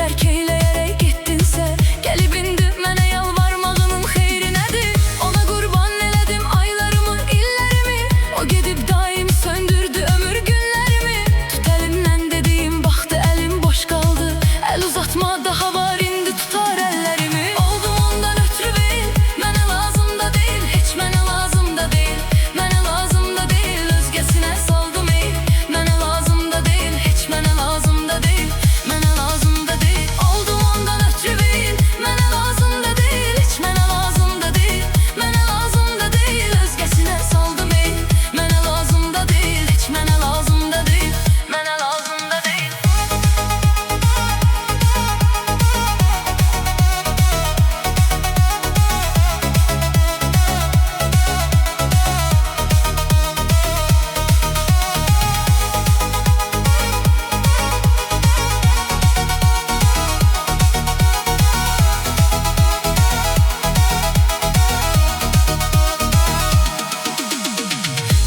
tərk eyləyərək getdinsə, gəlib indi mənə yalvarmağının xeyri nədir? Ona qurban elədim aylarımı, illərimi, o gedib daim söndürdü ömür günlərimi. Tut əlimdən dediyim baxdı, əlim boş qaldı, əl uzatma daha var indi tutar əllərimi. Oldum ondan ötürü bil, mənə lazım da deyil, heç mənə lazım da deyil, mənə lazım da deyil, özgəsinə saldım ey. Mənə lazım da deyil, heç mənə lazım da deyil, mənə lazım da deyil. Oldum ondan ötürü bil, mənə lazım da deyil, heç mənə lazım da deyil, mənə lazım da deyil, özgəsinə saldım ey. Mənə lazım da deyil, heç mənə lazım da deyil, mənə lazım da deyil.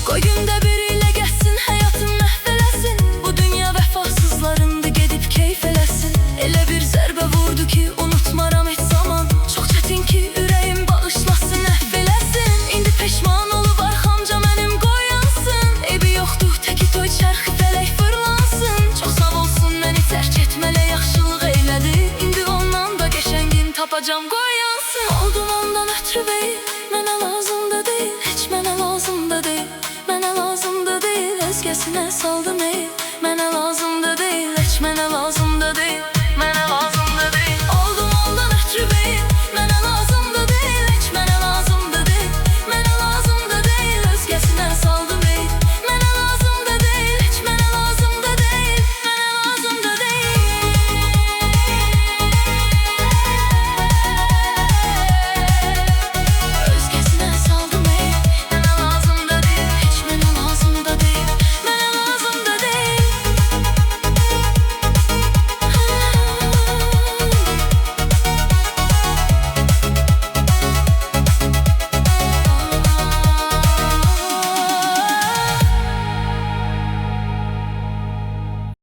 Qoy gündə biriyle geçsin, həyatım məhv eləsin. Bu dünya vəfasızlarındır, gedib keyf eləsin. Elə bir zərbə vurdu ki, unutmaram heç zaman. Çox çətin ki, ürəyim bağışlasın, əhv eləsin. İndi peşman olub arxamca mənim qoyansın. Eybi yoxdur, təki toy çərxi fələk fırlansın. Çox sağ olsun, məni tərk etmələ yaxşılıq eylədi. İndi ondan da qəşəngin tapacam qoyansın. Oldum ondan ötürü bey, mənə lazım da deyil, heç mənə lazım da deyil, mənə lazım da deyil, özgəsinə saldım ey.